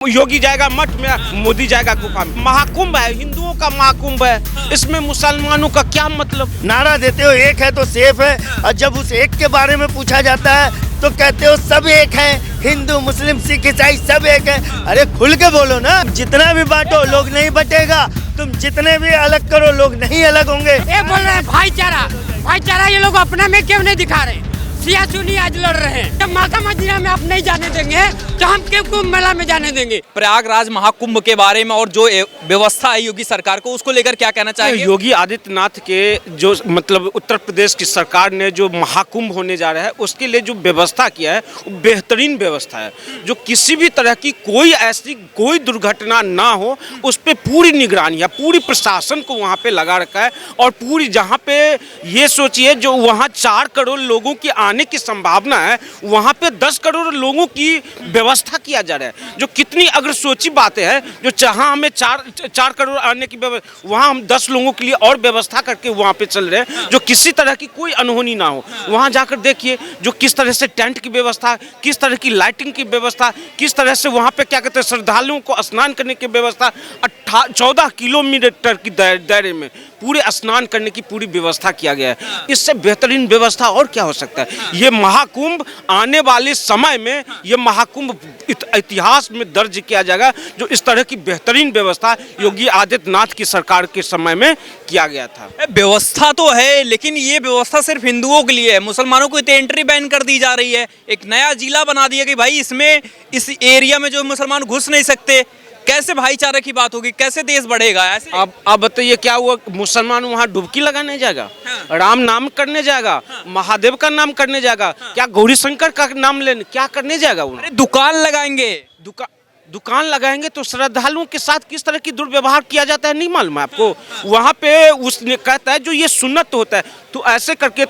योगी जाएगा मठ में, मोदी जाएगा गुफा में। महाकुंभ है, हिंदुओं का महाकुंभ है, इसमें मुसलमानों का क्या मतलब। नारा देते हो एक है तो सेफ है, और जब उस एक के बारे में पूछा जाता है तो कहते हो सब एक है, हिंदू मुस्लिम सिख ईसाई सब एक है। अरे खुल के बोलो ना, जितना भी बांटो लोग नहीं बटेगा, तुम जितने भी अलग करो लोग नहीं अलग होंगे। ये बोल रहे हैं भाईचारा, भाईचारा ये लोग अपना में क्यों नहीं दिखा रहे। सिया सुनी आज लड़ रहे हैं। जब माता मदीना में आप नहीं जाने देंगे तो हम क्यों कुंभ मेला में जाने देंगे। प्रयागराज महाकुंभ के बारे में और जो व्यवस्था है योगी सरकार को, उसको लेकर क्या कहना चाहिए। योगी आदित्यनाथ के जो मतलब उत्तर प्रदेश की सरकार ने जो महाकुंभ होने जा रहा है उसके लिए जो व्यवस्था किया है वो बेहतरीन व्यवस्था है। जो किसी भी तरह की कोई दुर्घटना ना हो उस पर पूरी निगरानी है, पूरी प्रशासन को वहाँ पे लगा रखा है। और पूरी जहाँ पे ये सोचिए जो वहाँ 4 करोड़ लोगों की आने की संभावना है, वहाँ पे 10 करोड़ लोगों की व्यवस्था किया जा रहा है। जो कितनी अगर सोची बातें हैं, जो जहाँ हमें 4 करोड़ आने की व्यवस्था, वहाँ हम 10 लोगों के लिए और व्यवस्था करके वहाँ पे चल रहे हैं, जो किसी तरह की कोई अनहोनी ना हो। वहाँ जाकर देखिए जो किस तरह से टेंट की व्यवस्था, किस तरह की लाइटिंग की व्यवस्था, किस तरह से वहाँ पे क्या कहते हैं श्रद्धालुओं को स्नान करने की व्यवस्था, 14 किलोमीटर की दायरे में पूरे स्नान करने की पूरी व्यवस्था किया गया है। इससे बेहतरीन व्यवस्था और क्या हो सकता है। ये महाकुंभ आने वाले समय में ये महाकुंभ इतिहास में दर्ज किया जाएगा, जो इस तरह की बेहतरीन व्यवस्था योगी आदित्यनाथ की सरकार के समय में किया गया था। व्यवस्था तो है, लेकिन ये व्यवस्था सिर्फ हिंदुओं के लिए है, मुसलमानों को तो एंट्री बैन कर दी जा रही है। एक नया जिला बना दिया कि भाई इसमें इस एरिया में जो मुसलमान घुस नहीं सकते। कैसे भाईचारे की बात होगी, कैसे देश बढ़ेगा ऐसे। अब बताइए क्या हुआ, मुसलमान वहाँ डुबकी लगाने जाएगा, राम नाम करने जाएगा, महादेव का नाम करने जाएगा, क्या गौरी शंकर का नाम लेने क्या करने जाएगा। अरे दुकान लगाएंगे, दुकान लगाएंगे तो श्रद्धालुओं के साथ किस तरह की दुर्व्यवहार किया जाता है नहीं मालूम है आपको। वहाँ पे उसने कहता है जो ये सुन्नत होता है तो ऐसे करके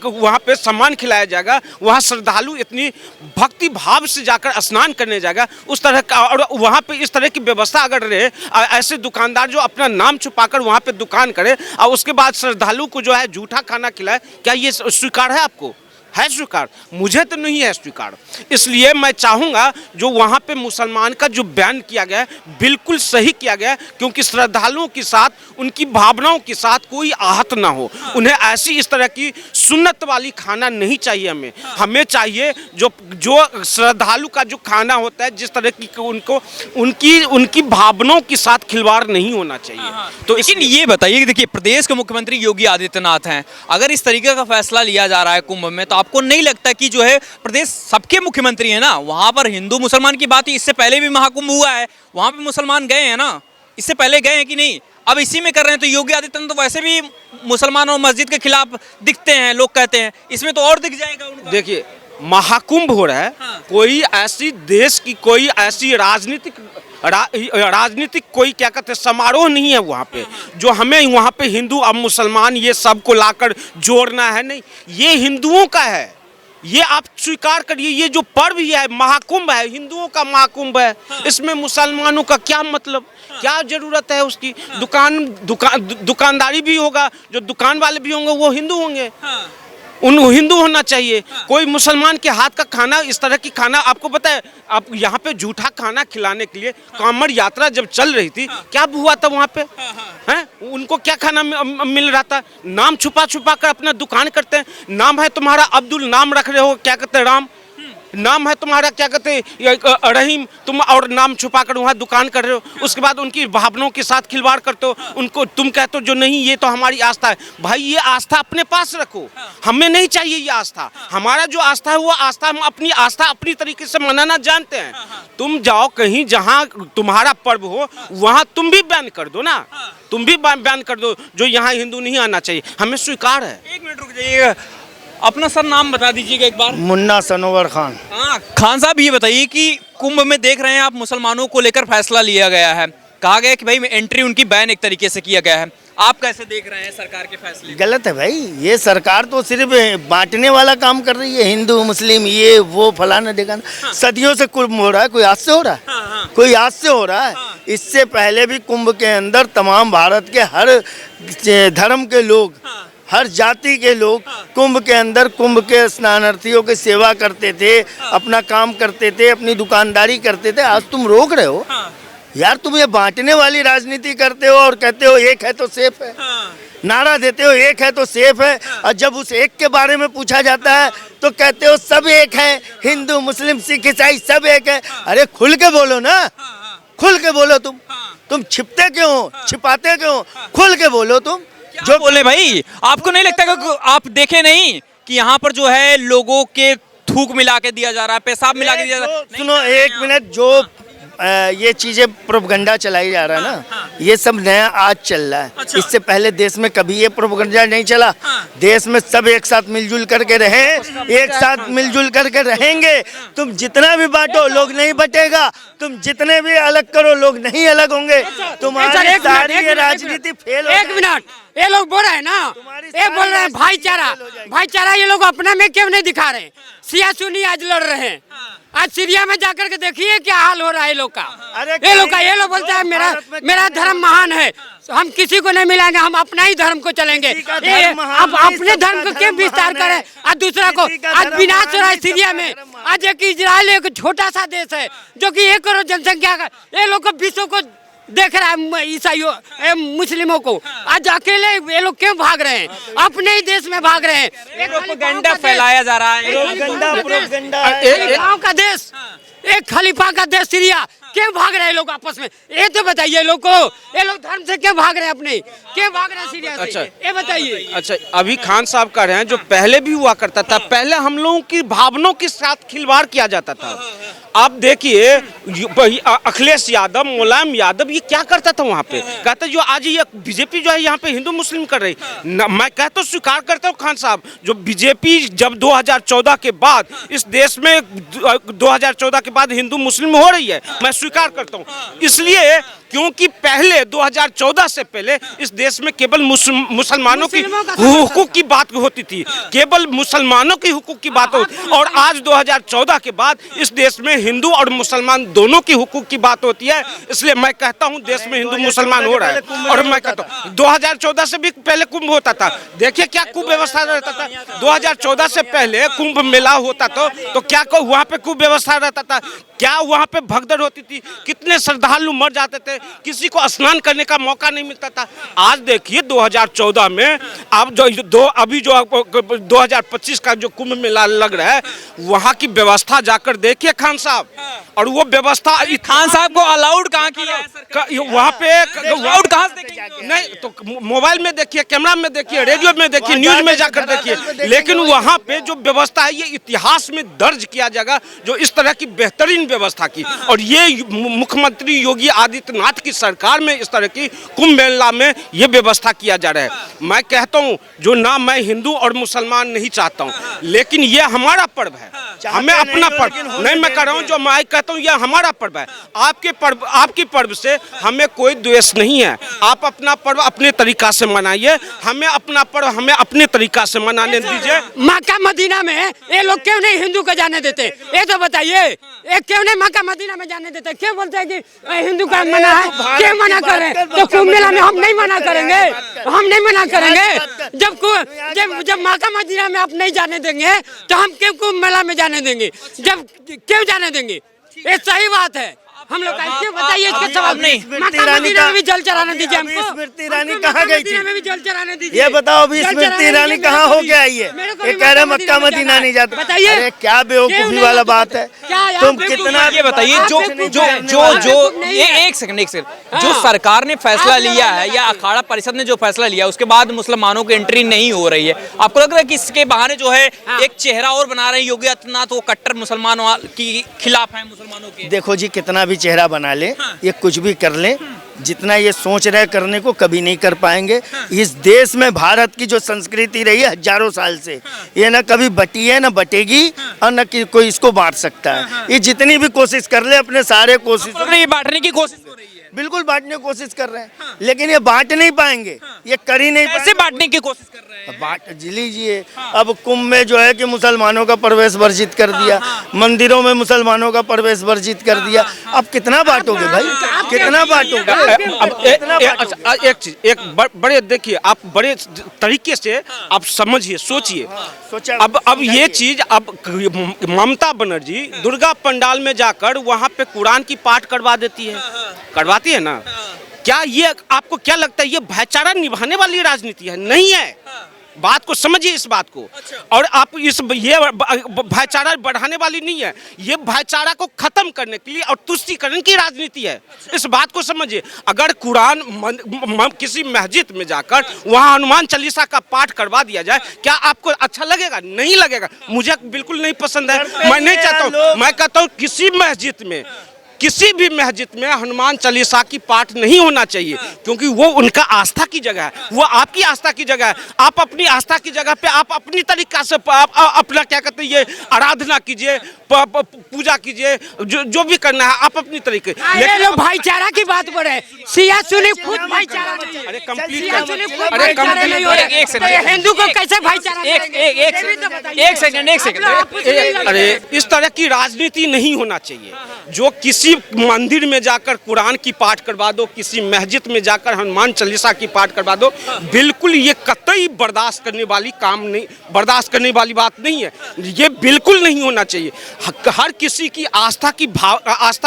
वहाँ पे सामान खिलाया जाएगा। वहाँ श्रद्धालु इतनी भक्ति भाव से जाकर स्नान करने जाएगा उस तरह का। और वहाँ पे इस तरह की व्यवस्था अगर रहे, ऐसे दुकानदार जो अपना नाम छुपाकर वहाँ पे दुकान करे और उसके बाद श्रद्धालु को जो है झूठा खाना खिलाए, क्या ये स्वीकार है आपको? है स्वीकार? मुझे तो नहीं है स्वीकार। इसलिए मैं चाहूँगा जो वहाँ पे मुसलमान का जो बैन किया गया है बिल्कुल सही किया गया है, क्योंकि श्रद्धालुओं के साथ उनकी भावनाओं के साथ कोई आहत ना हो। उन्हें ऐसी इस तरह की सुन्नत वाली खाना नहीं चाहिए। हमें चाहिए जो श्रद्धालु का जो खाना होता है जिस तरह की उनकी भावनाओं के साथ खिलवाड़ नहीं होना चाहिए। तो लेकिन ये बताइए कि देखिए प्रदेश के मुख्यमंत्री योगी आदित्यनाथ हैं, अगर इस तरीके का फैसला लिया जा रहा है कुंभ में, तो आपको नहीं लगता कि जो है प्रदेश सबके मुख्यमंत्री है ना, वहां पर हिंदू मुसलमान की बात ही, इससे पहले भी महाकुंभ हुआ है, वहां पे मुसलमान गए हैं ना, इससे पहले गए हैं कि नहीं, अब इसी में कर रहे हैं। तो योगी आदित्यनाथ तो वैसे भी मुसलमान और मस्जिद के खिलाफ दिखते हैं, लोग कहते हैं, इसमें तो और दिख जाएगा उनका। देखिए महाकुंभ हो रहा है, कोई ऐसी देश की कोई ऐसी राजनीतिक कोई क्या कहते हैं समारोह नहीं है वहाँ पे जो हमें वहाँ पे हिंदू और मुसलमान ये सबको लाकर जोड़ना है। नहीं, ये हिंदुओं का है, ये आप स्वीकार करिए। ये जो पर्व ही है महाकुंभ है, हिंदुओं का महाकुंभ है, इसमें मुसलमानों का क्या मतलब, क्या जरूरत है उसकी। दुकानदारी भी होगा, जो दुकान वाले भी होंगे वो हिंदू होंगे, उन हिंदू होना चाहिए। कोई मुसलमान के हाथ का खाना इस तरह की खाना, आपको पता है आप यहाँ पे झूठा खाना खिलाने के लिए कांवड़ यात्रा जब चल रही थी क्या हुआ था वहाँ पे हैं, उनको क्या खाना मिल रहा था। नाम छुपा कर अपना दुकान करते हैं। नाम है तुम्हारा अब्दुल, नाम रख रहे हो क्या कहते हैं राम, नाम है तुम्हारा क्या कहते हैं रहीम, तुम और नाम छुपाकर वहाँ दुकान कर रहे हो। उसके बाद उनकी भावनाओं के साथ खिलवाड़ करते हो, उनको तुम कहते हो जो नहीं ये तो हमारी आस्था है। भाई ये आस्था अपने पास रखो, हमें नहीं चाहिए ये आस्था। हमारा जो आस्था है वो आस्था, हम अपनी आस्था अपनी तरीके से मनाना जानते हैं। तुम जाओ कहीं जहाँ तुम्हारा पर्व हो वहाँ तुम भी बैन कर दो ना, तुम भी बैन कर दो, जो यहाँ हिंदू नहीं आना चाहिए, हमें स्वीकार है। 1 मिनट रुक जाइएगा, अपना सर नाम बता दीजिएगा एक बार। मुन्ना सनोवर खान। हाँ खान साहब, ये बताइए कि कुंभ में देख रहे हैं आप मुसलमानों को लेकर फैसला लिया गया है, कहा गया कि भाई एंट्री उनकी बैन एक तरीके से किया गया है, आप कैसे देख रहे हैं सरकार के फैसले? गलत है भाई, ये सरकार तो सिर्फ बांटने वाला काम कर रही है, हिंदू मुस्लिम ये वो फलाना देखा। सदियों से कुंभ हो रहा है, कोई आज से हो रहा है? कोई आज से हो रहा है? इससे पहले भी कुंभ के अंदर तमाम भारत के हर धर्म के लोग हर जाति के लोग कुंभ के अंदर कुंभ के स्नानार्थियों की सेवा करते थे, अपना काम करते थे, अपनी दुकानदारी करते थे। आज तुम रोक रहे हो यार, तुम ये बांटने वाली राजनीति करते हो और कहते हो एक है तो सेफ है, नारा देते हो एक है तो सेफ है, और जब उस एक के बारे में पूछा जाता है तो कहते हो सब एक है, हिंदू मुस्लिम सिख ईसाई सब एक है। अरे खुल के बोलो ना, खुल के बोलो। तुम छिपते क्यों हो, छिपाते क्यों हो? खुल के बोलो तुम। जो बोले भाई, आपको नहीं लगता कि आप देखे नहीं कि यहाँ पर जो है लोगों के थूक मिला के दिया जा रहा है, पेशाब मिला के दिया जा रहा है? सुनो एक मिनट, जो ये चीजें प्रोपगंडा चलाई जा रहा है ना, ये सब नया आज चल रहा है। अच्छा। इससे पहले देश में कभी ये प्रोपगंडा नहीं चला। देश में सब एक साथ मिलजुल करके रहे, एक साथ मिलजुल करके रहेंगे। तुम जितना भी बांटो लोग नहीं बटेगा, तुम जितने भी अलग करो लोग नहीं अलग होंगे। तुम्हारी सारी ये राजनीति फेल हो एक मिनट, ये लोग बोल रहे हैं ना, ये बोल रहे हैं भाईचारा, भाईचारा ये लोग अपना में क्यों नहीं दिखा रहे? सिया सुनी आज लड़ रहे हैं। आज सीरिया में जाकर के देखिए क्या हाल हो रहा है लोग का। ये लोग बोलते हैं मेरा धर्म महान है, हम किसी को नहीं मिलाएंगे, हम अपना ही धर्म को चलेंगे। अब अपने धर्म को क्यों विस्तार करें और दूसरा को? आज विनाश हो रहा है सीरिया में। आज एक इजराइल एक छोटा सा देश है जो कि 1 करोड़ जनसंख्या का, ये लोग को विश्व को देख रहा है, ईसाइयों मुस्लिमों को। आज अकेले ये लोग क्यों भाग रहे हैं? अपने ही देश में भाग रहे हैं। प्रोपेगेंडा फैलाया जा रहा है, एक गाँव का देश, एक खलीफा का देश सीरिया, क्यों भाग रहे हैं लोग आपस में? ये तो बताइए लोग को, ये लोग धर्म से क्यों भाग रहे हैं? अपने क्यों भाग रहे हैं सीरिया से? अच्छा, ये बताइए। अच्छा, अभी खान साहब कह रहे हैं जो पहले भी हुआ करता था, पहले हम लोगों की भावनाओं के साथ खिलवाड़ किया जाता था। आप देखिए अखिलेश यादव, मुलायम यादव, ये क्या करता था वहाँ पे? कहता जो आज ये बीजेपी जो है यहाँ पे हिंदू मुस्लिम कर रही, मैं कहता हूँ स्वीकार करता हूँ खान साहब, जो बीजेपी जब 2014 के बाद इस देश में 2014 के बाद हिंदू मुस्लिम हो रही है, मैं स्वीकार करता हूँ। इसलिए क्योंकि पहले 2014 से पहले इस देश में केवल मुसलमानों की हुकूक की बात होती थी, केवल मुसलमानों की हुकूक की बात होती, और आज 2014 के बाद इस देश में हिंदू और मुसलमान दोनों की हुकूक की बात होती है। इसलिए मैं कहता हूँ देश में हिंदू मुसलमान हो रहा है। और मैं कहता हूँ 2014 से भी पहले कुंभ होता था, देखिए क्या कुव्यवस्था रहता था। 2014 से पहले कुंभ मेला होता तो क्या वहाँ पे कुव्यवस्था रहता था? क्या वहाँ पे भगदड़ होती थी? कितने श्रद्धालु मर जाते थे, किसी को स्नान करने का मौका नहीं मिलता था। आज देखिए 2014 में अब अभी जो 2025 का जो कुंभ मेला लग रहा है, वहाँ की व्यवस्था जाकर देखिए खान साहब। और वो व्यवस्था खान साहब को अलाउड कहाँ किया है? वहाँ पे अलाउड कहाँ से देखिए? नहीं तो मोबाइल में देखिए, कैमरा में देखिए, रेडियो में देखिए, न्यूज में जाकर देखिए। लेकिन वहाँ पे जो व्यवस्था है ये इतिहास में दर्ज किया जाएगा, जो इस तरह की बेहतरीन व्यवस्था की। और ये मुख्यमंत्री योगी आदित्यनाथ की सरकार में इस तरह की कुंभ मेला में ये व्यवस्था किया जा रहा है। मैं कहता हूँ जो ना मैं हिंदू और मुसलमान नहीं चाहता हूँ, लेकिन ये हमारा पर्व है, हमें अपना पर्व नहीं, मैं कह रहा हूँ जो मैं कहता हूँ ये हमारा पर्व है। आपके पर्व, आपकी पर्व से हमें कोई द्वेष नहीं है। आप अपना पर्व अपने तरीका से मनाइए, हमें अपना पर्व हमें अपने तरीका से मनाने दीजिए। मक्का मदीना में ये लोग क्यों नहीं हिंदू को जाने देते? ये तो बताइए, ये क्यों नहीं मक्का मदीना में जाने देते? क्यों बोलते हैं कि हिंदू का मना है? क्यों मना करें? तो कुंभ मेला में हम नहीं मना करेंगे, हम नहीं मना करेंगे। जब मक्का मदीना में आप नहीं जाने देंगे तो हम क्यों कुंभ मेला में जाने देंगे? जब क्यों जाने देंगे? ये सही बात है। हम लोग क्यों बताइए इसका सवाल नहीं। मक्का मदीना में भी जल चढ़ाने दीजिए हमको। स्मृति ईरानी कहाँ गई थी? में भी जल चढ़ाने दीजिए। ये बताओ अभी स्मृति ईरानी कहाँ हो गया? ये कह रहे मक्का मदीना नहीं जाते। बताइए अरे क्या बेवकूफी वाला बात है। तुम कितना ये बताइए जो ये एक सेकंड जो सरकार ने फैसला लिया है या अखाड़ा परिषद ने जो फैसला लिया उसके बाद मुसलमानों की एंट्री नहीं हो रही है, आपको लग रहा है कि इसके बहाने जो है एक चेहरा और बना रहे हैं योगी आदित्यनाथ, वो कट्टर मुसलमानों के खिलाफ है मुसलमानों के? देखो जी, कितना भी चेहरा बना ले, ये कुछ भी कर ले, जितना ये सोच रहे करने को कभी नहीं कर पाएंगे। इस देश में भारत की जो संस्कृति रही है हजारों साल से, ये ना कभी बटी है ना बटेगी, और न कि कोई इसको बांट सकता है। ये जितनी भी कोशिश कर ले, अपने सारे कोशिश ये बांटने की कोशिश हो रही है, बिल्कुल बांटने की कोशिश कर रहे हैं, लेकिन ये बांट नहीं पाएंगे, ये कर ही नहीं कैसे बांटने की कोशिश कर रहे हैं? बांट लीजिए। अब कुंभ में जो है कि मुसलमानों का प्रवेश वर्जित कर दिया, मंदिरों में मुसलमानों का प्रवेश वर्जित कर दिया, अब कितना बांटोगे भाई? कितना बांटूंगा? अच्छा, एक चीज बड़े देखिए, आप बड़े तरीके से आप समझिए, सोचिए। सोचा अब ये चीज, अब ममता बनर्जी दुर्गा पंडाल में जाकर वहाँ पे कुरान की पाठ करवा देती है, करवाती है ना। क्या ये आपको क्या लगता है ये भाईचारा निभाने वाली राजनीति है? नहीं है। बात को समझिए, इस बात को। और आप ये भाईचारा बढ़ाने वाली नहीं है, ये भाईचारा को खत्म करने के लिए और तुष्टीकरण की राजनीति है। इस बात को समझिए। अगर कुरान किसी मस्जिद में जाकर वहाँ हनुमान चालीसा का पाठ करवा दिया जाए, क्या आपको अच्छा लगेगा? नहीं लगेगा। मुझे बिल्कुल नहीं पसंद है। मैं नहीं चाहता हूँ, मैं कहता हूँ किसी भी मस्जिद में हनुमान चालीसा की पाठ नहीं होना चाहिए, क्योंकि वो उनका आस्था की जगह है, वो आपकी आस्था की जगह है। आप अपनी आस्था की जगह पे आप अपनी तरीका से अपना क्या कहते हैं ये आराधना कीजिए, पूजा कीजिए, जो भी करना है आप अपनी तरीके। ये लोग भाईचारा की बात कर रहे हैं, सिया सुनी खुद भाईचारा नहीं है। अरे कंप्लीट सिया सुनी खुद अरे भाईचारा नहीं हो रहा है। एक सेकंड, तो ये हिंदू को कैसे भाईचारा एक सेकंड। अरे इस तरह की राजनीति नहीं होना चाहिए। जो किसी मंदिर में जाकर कुरान की पाठ करवा दो, किसी मस्जिद में जाकर हनुमान चालीसा की पाठ करवा दो, बिल्कुल ये कतई बर्दाश्त करने वाली बात नहीं है। ये बिल्कुल नहीं होना चाहिए। हर किसी की आस्था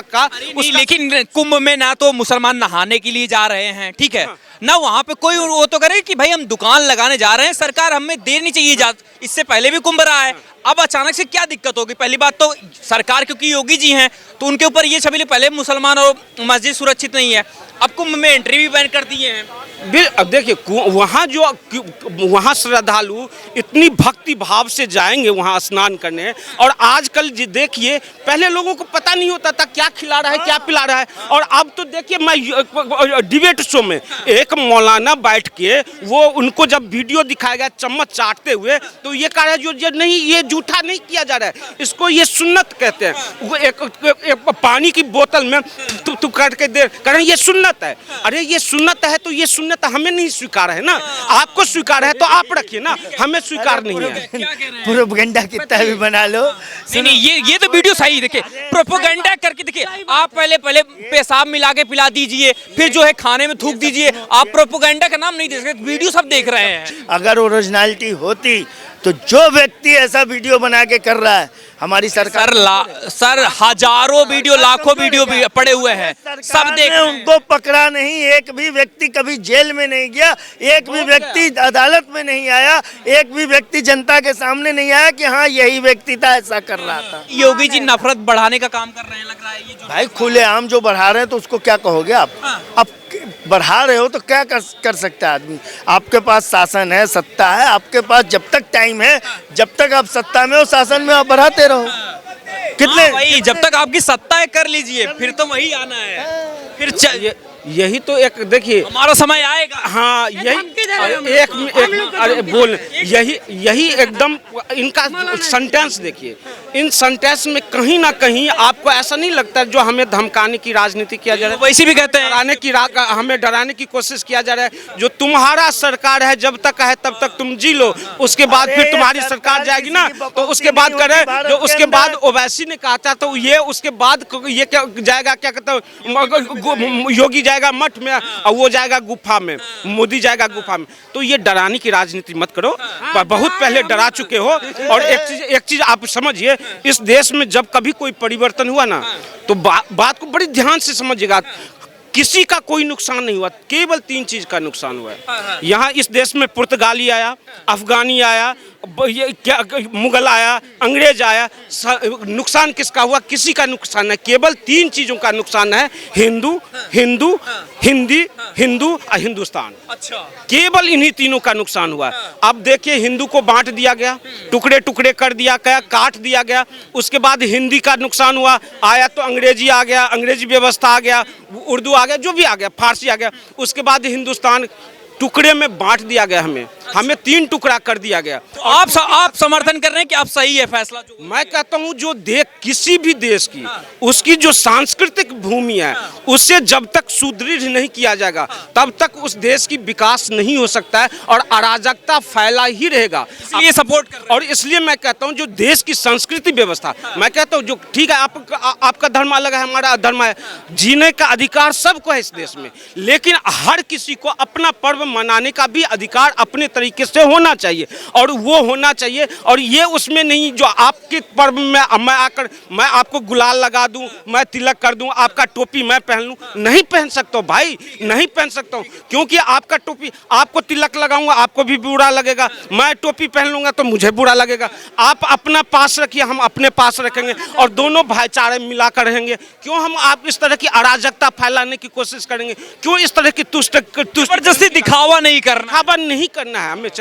का लेकिन कुंभ में ना तो मुसलमान नहाने के लिए जा रहे हैं, ठीक है, ना वहाँ पे कोई वो तो करे कि भाई हम दुकान लगाने जा रहे हैं, सरकार हमें देनी चाहिए इजाजत। इससे पहले भी कुंभ रहा है, अब अचानक से क्या दिक्कत होगी? पहली बात तो सरकार क्योंकि योगी जी हैं तो उनके ऊपर ये छबीले, पहले मुसलमान और मस्जिद सुरक्षित नहीं है, अब कुंभ में एंट्री भी बैन कर दिए हैं। अब देखिए वहाँ श्रद्धालु इतनी भक्ति भाव से जाएंगे वहाँ स्नान करने। और आजकल देखिए, पहले लोगों को पता नहीं होता था क्या खिला रहा है क्या पिला रहा है, और अब तो देखिए मैं डिबेट शो में एक मौलाना बैठ के वो उनको जब वीडियो दिखाया गया चम्मच चाटते हुए, तो ये कह रहा है जो नहीं, ये जूठा नहीं किया जा रहा है, इसको ये सुन्नत कहते हैं। वो एक पानी की बोतल में तू करके दे, कह रहे हैं ये सुन्नत है। अरे ये सुन्नत है तो ये सुन्नत हमें नहीं स्वीकार है ना, आपको स्वीकार है तो आप रखिए ना, हमें स्वीकार नहीं है। प्रोपेगेंडा कितना भी बना लो। नहीं, ये तो वीडियो सही, देखिए प्रोपेगेंडा करके देखिए, आप पहले पेशाब मिला के पिला दीजिए, फिर जो है खाने में थूक दीजिए, आप प्रोपेगेंडा का नाम नहीं दे सकते। वीडियो सब देख रहे हैं। अगर ओरिजिनलिटी होती तो जो व्यक्ति ऐसा वीडियो बना के कर रहा है, हमारी सरकार सर हजारों वीडियो, लाखों वीडियो भी पड़े हुए हैं, सब देख रहे हैं। उनको पकड़ा नहीं, एक भी व्यक्ति कभी जेल में नहीं गया, एक भी व्यक्ति अदालत में नहीं आया, एक भी व्यक्ति जनता के सामने नहीं आया कि हाँ यही व्यक्ति था ऐसा कर रहा था। योगी जी नफरत बढ़ाने का काम कर रहे हैं, लग रहा है ये जो भाई खुलेआम जो बढ़ा रहे हैं तो उसको क्या कहोगे आप? अब बढ़ा रहे हो तो क्या कर सकता है आदमी? आपके पास शासन है, सत्ता है, आपके पास जब तक टाइम है, जब तक आप सत्ता में हो, शासन में आप बढ़ाते रहो। कितने भाई जब तक आपकी सत्ता है कर लीजिए, फिर तो वही आना है, फिर यही तो एक देखिए हमारा समय आएगा। हाँ यही एकदम इनका सेंटेंस देखिए, इन सेंटेंस में कहीं ना कहीं आपको ऐसा नहीं लगता जो हमें धमकाने की राजनीति किया जा रहा है? वैसे भी कहते हैं हमें डराने की कोशिश किया जा रहा है। जो तुम्हारा सरकार है जब तक है तब तक तुम जी लो, उसके बाद फिर तुम्हारी सरकार जाएगी ना तो उसके बाद करें जो उसके बाद ओवैसी ने कहा था, तो ये उसके बाद ये क्या जाएगा, क्या कहते हैं, योगी जाएगा मठ में और वो जाएगा गुफा में, मोदी जाएगा गुफा में। तो ये डराने की राजनीति मत करो, बहुत पहले डरा चुके हो। और एक चीज आप समझिए, इस देश में जब कभी कोई परिवर्तन हुआ ना तो बात को बड़ी ध्यान से समझिएगा, किसी का कोई नुकसान नहीं हुआ, केवल 3 चीज का नुकसान हुआ है। यहाँ इस देश में पुर्तगाली आया, अफगानी आया, मुगल आया, अंग्रेज आया, नुकसान किसका हुआ? किसी का नुकसान है, केवल 3 चीजों का नुकसान है, हिंदू और हिंदुस्तान। अच्छा, केवल इन्हीं तीनों का नुकसान हुआ। अब देखिए हिंदू को बांट दिया गया, टुकड़े टुकड़े कर दिया गया, काट दिया गया, उसके बाद हिंदी का नुकसान हुआ, आया तो अंग्रेजी आ गया, अंग्रेजी व्यवस्था आ गया, उर्दू आ गया, जो भी आ गया, फारसी आ गया, उसके बाद हिंदुस्तान टुकड़े में बांट दिया गया हमें। हमें 3 टुकड़ा कर दिया गया। तो आप समर्थन कर रहे हैं कि आप सही है फैसला जो मैं कहता हूँ जो किसी भी देश की उसकी जो सांस्कृतिक भूमि है उसे जब तक सुदृढ़ नहीं किया जाएगा तब तक उस देश की विकास नहीं हो सकता है और अराजकता फैला ही रहेगा। इसलिए सपोर्ट कर रहे हैं। और इसलिए मैं कहता हूँ जो देश की संस्कृति व्यवस्था, मैं कहता हूँ जो ठीक है आपका धर्म अलग है, हमारा धर्म है, जीने का अधिकार सबको है इस देश में, लेकिन हर किसी को अपना पर्व मनाने का भी अधिकार अपने तरीके से होना चाहिए और वो होना चाहिए। और ये उसमें नहीं जो आपके पर्व में मैं आपको गुलाल लगा दूं, मैं तिलक कर दूं, आपका टोपी मैं पहन लूं, नहीं पहन सकता हूं भाई, नहीं पहन सकता हूं, क्योंकि आपका टोपी, आपको तिलक लगाऊंगा आपको भी बुरा लगेगा, मैं टोपी पहन लूंगा तो मुझे बुरा लगेगा। आप अपना पास रखिए, हम अपने पास रखेंगे और दोनों भाईचारे मिलाकर रहेंगे। क्यों हम आप इस तरह की अराजकता फैलाने की कोशिश करेंगे? क्यों इस तरह की तुष्ट जबरदस्ती दिखावा नहीं करना नहीं करना है हमें चाहिए।